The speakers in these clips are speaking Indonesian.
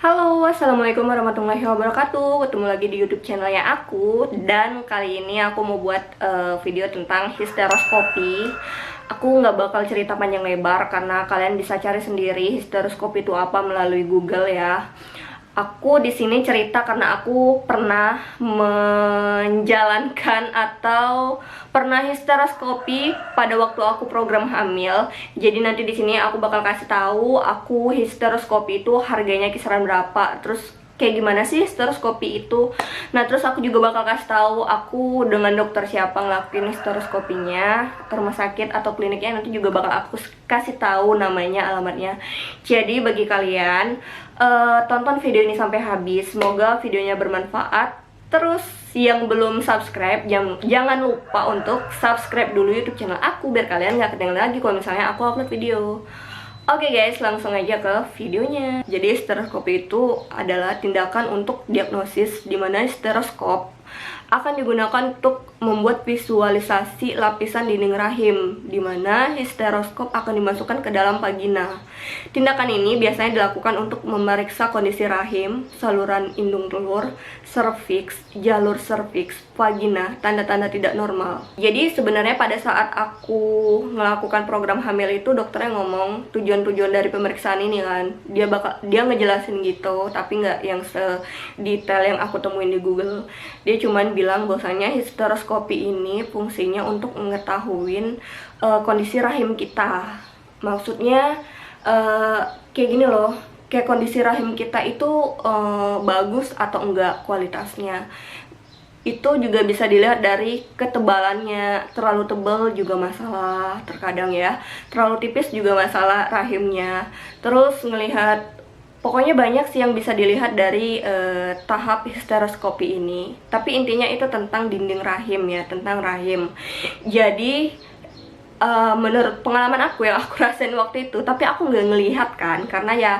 Halo, assalamualaikum warahmatullahi wabarakatuh. Ketemu lagi di YouTube channelnya aku. Dan kali ini aku mau buat video tentang histeroskopi. Aku nggak bakal cerita panjang lebar karena kalian bisa cari sendiri histeroskopi itu apa melalui Google ya. Aku di sini cerita karena aku pernah menjalankan atau pernah histeroskopi pada waktu aku program hamil. Jadi nanti di sini aku bakal kasih tahu aku histeroskopi itu harganya kisaran berapa, terus kayak gimana sih histeroskopi itu. Nah, terus aku juga bakal kasih tahu aku dengan dokter siapa ngelakuin histeroskopinya, rumah sakit atau kliniknya nanti juga bakal aku kasih tahu namanya, alamatnya. Jadi bagi kalian tonton video ini sampai habis, semoga videonya bermanfaat. Terus yang belum subscribe jangan lupa untuk subscribe dulu YouTube channel aku biar kalian nggak ketinggalan lagi kalau misalnya aku upload video. Oke guys, langsung aja ke videonya. Jadi histeroskopi itu adalah tindakan untuk diagnosis di mana histeroskop akan digunakan untuk membuat visualisasi lapisan dinding rahim, di mana histeroskop akan dimasukkan ke dalam vagina. Tindakan ini biasanya dilakukan untuk memeriksa kondisi rahim, saluran indung telur, serviks, jalur serviks, vagina, tanda-tanda tidak normal. Jadi sebenarnya pada saat aku melakukan program hamil itu dokternya ngomong tujuan-tujuan dari pemeriksaan ini kan. Dia ngejelasin gitu, tapi nggak yang sedetail yang aku temuin di Google. Dia cuman bilang bahwasanya histeroskopi ini fungsinya untuk mengetahui kondisi rahim kita. Maksudnya kayak gini loh, kayak kondisi rahim kita itu bagus atau enggak kualitasnya. Itu juga bisa dilihat dari ketebalannya. Terlalu tebal juga masalah terkadang ya, terlalu tipis juga masalah rahimnya. Terus ngelihat, pokoknya banyak sih yang bisa dilihat dari tahap histeroskopi ini. Tapi intinya itu tentang dinding rahim ya, tentang rahim. Jadi menurut pengalaman aku yang aku rasain waktu itu, tapi aku nggak ngelihat kan, karena ya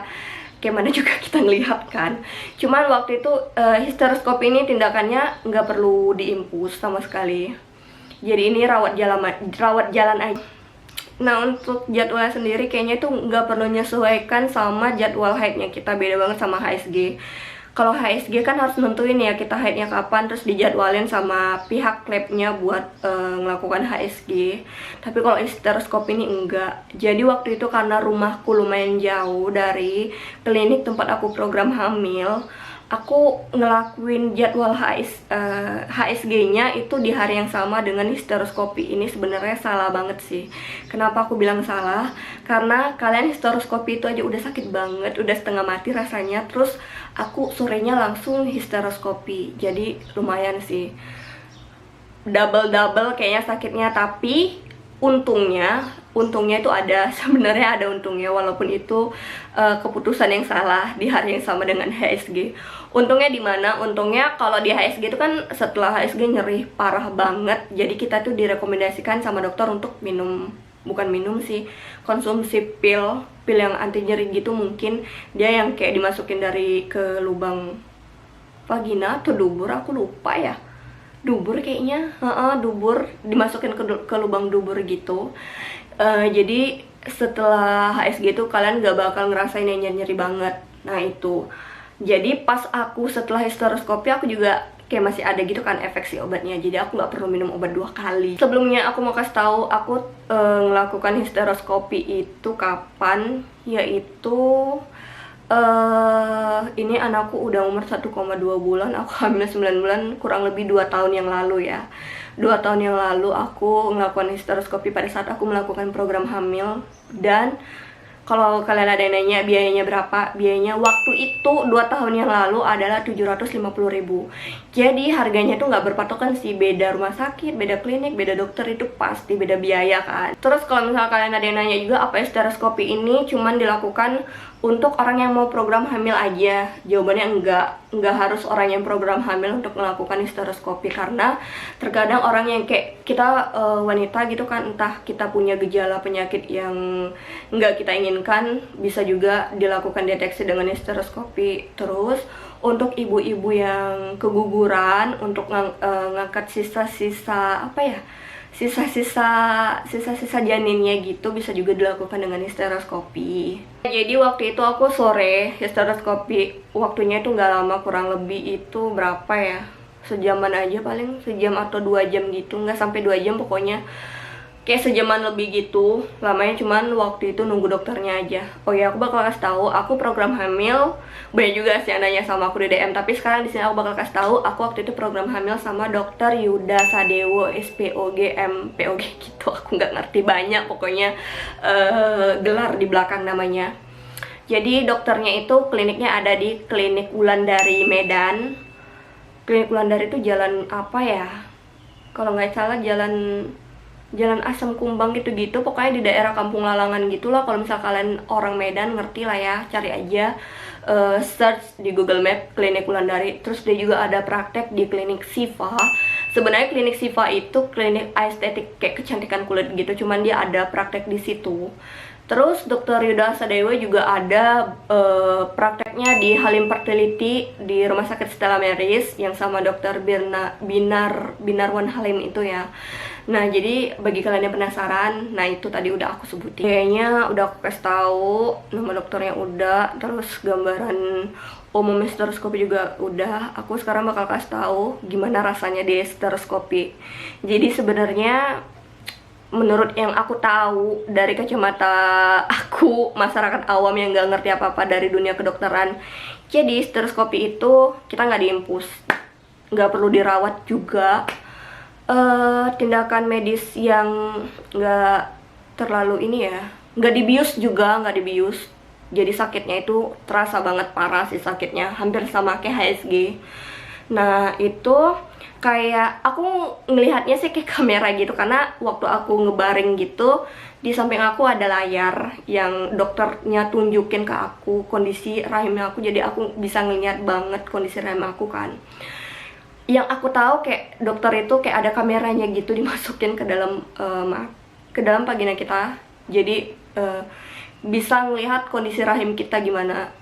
kayak mana juga kita ngelihat kan. Cuman waktu itu histeroskopi ini tindakannya nggak perlu diinfus sama sekali. Jadi ini rawat jalan aja. Nah, untuk jadwalnya sendiri kayaknya itu nggak perlu menyesuaikan sama jadwal haidnya kita, beda banget sama HSG. Kalau HSG kan harus nentuin ya kita haidnya kapan, terus dijadwalin sama pihak labnya buat melakukan HSG. Tapi kalau histeroskop ini enggak. Jadi waktu itu karena rumahku lumayan jauh dari klinik tempat aku program hamil, aku ngelakuin jadwal HSG-nya itu di hari yang sama dengan histeroskopi. Ini sebenarnya salah banget sih. Kenapa aku bilang salah? Karena kalian histeroskopi itu aja udah sakit banget, udah setengah mati rasanya. Terus aku sorenya langsung histeroskopi. Jadi lumayan sih, double kayaknya sakitnya. Tapi untungnya itu ada, sebenarnya ada untungnya, walaupun itu keputusan yang salah di hari yang sama dengan HSG. Untungnya di mana? Untungnya kalau di HSG itu kan setelah HSG nyeri parah banget, jadi kita tuh direkomendasikan sama dokter untuk bukan minum sih, konsumsi pil yang anti nyeri gitu. Mungkin dia yang kayak dimasukin dari ke lubang vagina atau dubur, aku lupa ya, dubur kayaknya, dubur, dimasukin ke lubang dubur gitu. Jadi setelah HSG itu kalian gak bakal ngerasain yang nyeri banget. Nah itu, jadi pas aku setelah histeroskopi aku juga kayak masih ada gitu kan efek si obatnya. Jadi aku gak perlu minum obat 2 kali. Sebelumnya aku mau kasih tahu aku ngelakukan histeroskopi itu kapan, yaitu ini anakku udah umur 1,2 bulan, aku hamil 9 bulan, kurang lebih 2 tahun yang lalu ya. 2 tahun yang lalu aku melakukan histeroskopi pada saat aku melakukan program hamil. Dan kalau kalian ada yang nanya biayanya berapa, biayanya waktu itu 2 tahun yang lalu adalah 750.000. Jadi harganya tuh nggak berpatokan sih, beda rumah sakit, beda klinik, beda dokter, itu pasti beda biaya kan. Terus kalau misalnya kalian ada yang nanya juga apa histeroskopi ini cuman dilakukan untuk orang yang mau program hamil aja, jawabannya enggak harus orang yang program hamil untuk melakukan histeroskopi. Karena terkadang orang yang kayak kita wanita gitu kan, entah kita punya gejala penyakit yang enggak kita inginkan, bisa juga dilakukan deteksi dengan histeroskopi. Terus untuk ibu-ibu yang keguguran, untuk ngangkat sisa-sisa apa ya, sisa-sisa janinnya gitu bisa juga dilakukan dengan histeroskopi. Jadi waktu itu aku sore histeroskopi, waktunya itu nggak lama, kurang lebih itu berapa ya, sejaman aja, paling sejam atau 2 jam gitu, nggak sampai 2 jam pokoknya, kayak sejaman lebih gitu lamanya, cuman waktu itu nunggu dokternya aja. Oh ya, aku bakal kasih tahu aku program hamil. Banyak juga sih yang nanya sama aku di DM, tapi sekarang di sini aku bakal kasih tahu aku waktu itu program hamil sama dokter Yuda Sadewo, SPOG, MPOG gitu. Aku nggak ngerti banyak pokoknya gelar di belakang namanya. Jadi dokternya itu kliniknya ada di Klinik Wulandari Medan. Klinik Wulandari itu jalan apa ya? Kalau nggak salah Jalan Asam Kumbang gitu-gitu, pokoknya di daerah Kampung Lalangan gitulah. Kalau misal kalian orang Medan ngerti lah ya, cari aja, search di Google Map Klinik Wulandari. Terus dia juga ada praktek di Klinik Siva. Sebenarnya Klinik Siva itu klinik estetik kayak kecantikan kulit gitu, cuman dia ada praktek di situ. Terus Dr. Yuda Sadewa juga ada prakteknya di Halim Fertility di Rumah Sakit Stella Maris yang sama Dr. Binarwan Halim itu ya. Nah, jadi bagi kalian yang penasaran, nah itu tadi udah aku sebutin. Kayaknya udah aku kasih tahu nama dokternya udah, terus gambaran umum histeroskopi juga udah. Aku sekarang bakal kasih tahu gimana rasanya di histeroskopi. Jadi sebenarnya menurut yang aku tahu dari kacamata aku, masyarakat awam yang nggak ngerti apa-apa dari dunia kedokteran, jadi histeroskopi itu kita nggak diinfus, nggak perlu dirawat juga. Tindakan medis yang nggak terlalu ini ya, nggak dibius juga, nggak dibius. Jadi sakitnya itu terasa banget, parah sih sakitnya, hampir sama kayak HSG. Nah itu kayak aku ngelihatnya sih kayak kamera gitu, karena waktu aku ngebaring gitu di samping aku ada layar yang dokternya tunjukin ke aku kondisi rahimnya aku, jadi aku bisa ngeliat banget kondisi rahim aku kan. Yang aku tahu kayak dokter itu kayak ada kameranya gitu dimasukin ke dalam vagina kita, jadi bisa ngelihat kondisi rahim kita gimana.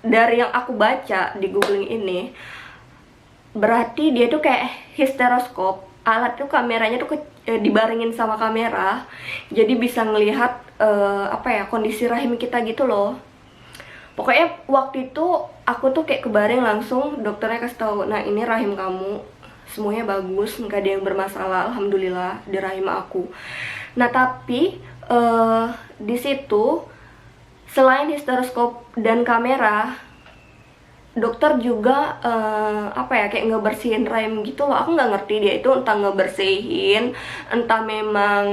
Dari yang aku baca di googling ini, berarti dia tuh kayak histeroskop, alat tuh kameranya tuh dibaringin sama kamera, jadi bisa ngelihat apa ya, kondisi rahim kita gitu loh. Pokoknya waktu itu aku tuh kayak kebaring langsung dokternya kasih tahu, nah ini rahim kamu semuanya bagus, nggak ada yang bermasalah, alhamdulillah di rahim aku. Nah tapi di situ selain histeroskop dan kamera, dokter juga apa ya, kayak ngebersihin rahim gitu loh. Aku nggak ngerti dia itu entah ngebersihin, entah memang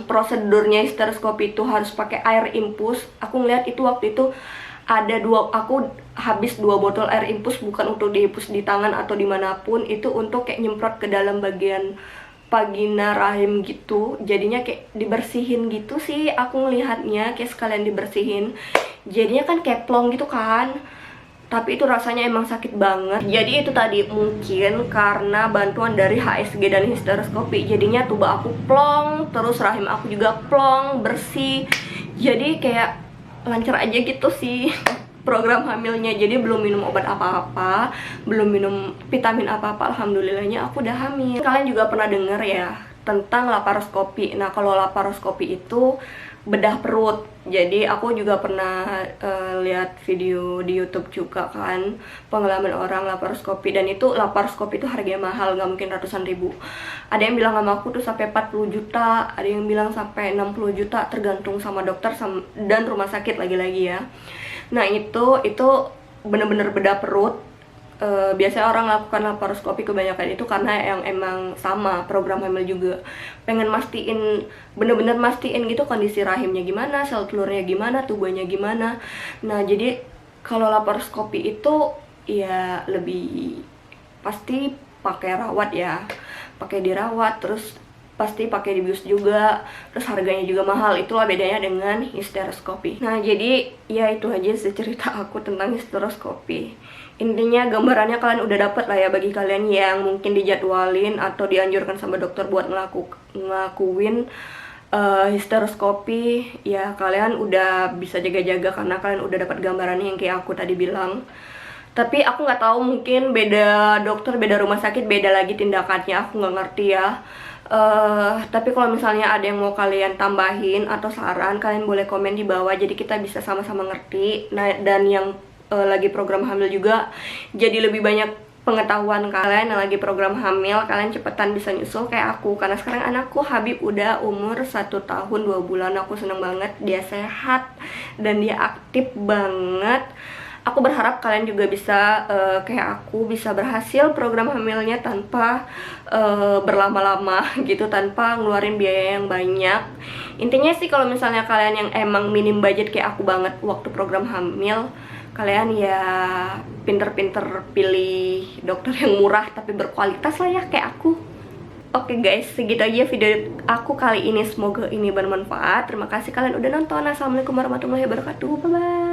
prosedurnya histeroskopi itu harus pakai air infus. Aku ngeliat itu waktu itu ada aku habis 2 botol air infus, bukan untuk diinfus di tangan atau dimanapun, itu untuk kayak nyemprot ke dalam bagian vagina rahim gitu. Jadinya kayak dibersihin gitu sih aku ngelihatnya, kayak sekalian dibersihin, jadinya kan kayak plong gitu kan. Tapi itu rasanya emang sakit banget. Jadi itu tadi mungkin karena bantuan dari HSG dan histeroskopi, jadinya tubuh aku plong, terus rahim aku juga plong, bersih. Jadi kayak lancar aja gitu sih program hamilnya. Jadi belum minum obat apa-apa, belum minum vitamin apa-apa, alhamdulillahnya aku udah hamil. Kalian juga pernah denger ya tentang laparoskopi. Nah kalau laparoskopi itu bedah perut. Jadi aku juga pernah lihat video di YouTube juga kan, pengalaman orang laparoskopi, dan itu laparoskopi itu harganya mahal, nggak mungkin ratusan ribu. Ada yang bilang sama aku tuh sampai 40 juta, ada yang bilang sampai 60 juta, tergantung sama dokter dan rumah sakit lagi-lagi ya. Nah itu bener-bener bedah perut. Biasanya orang lakukan laparoskopi kebanyakan itu karena yang emang sama program hamil juga, pengen mastiin, bener-bener mastiin gitu kondisi rahimnya gimana, sel telurnya gimana, tubuhnya gimana. Nah jadi kalau laparoskopi itu ya lebih pasti pakai rawat ya, pakai dirawat, terus pasti pakai dibius juga, terus harganya juga mahal. Itulah bedanya dengan histeroskopi. Nah jadi ya itu aja sih cerita aku tentang histeroskopi. Intinya gambarannya kalian udah dapet lah ya, bagi kalian yang mungkin dijadwalin atau dianjurkan sama dokter buat ngelakuin histeroskopi, ya kalian udah bisa jaga-jaga karena kalian udah dapat gambarannya yang kayak aku tadi bilang. Tapi aku nggak tahu, mungkin beda dokter, beda rumah sakit, beda lagi tindakannya, aku nggak ngerti ya. Tapi kalau misalnya ada yang mau kalian tambahin atau saran, kalian boleh komen di bawah, jadi kita bisa sama-sama ngerti. Nah, dan yang lagi program hamil juga, jadi lebih banyak pengetahuan kalian yang lagi program hamil, kalian cepetan bisa nyusul kayak aku. Karena sekarang anakku Habib udah umur 1 tahun 2 bulan. Aku seneng banget, dia sehat dan dia aktif banget. Aku berharap kalian juga bisa kayak aku, bisa berhasil program hamilnya tanpa berlama-lama gitu, tanpa ngeluarin biaya yang banyak. Intinya sih kalau misalnya kalian yang emang minim budget kayak aku banget waktu program hamil, kalian ya pinter-pinter pilih dokter yang murah tapi berkualitas lah ya kayak aku. Oke guys, segitu aja video aku kali ini, semoga ini bermanfaat. Terima kasih kalian udah nonton. Assalamualaikum warahmatullahi wabarakatuh, bye bye.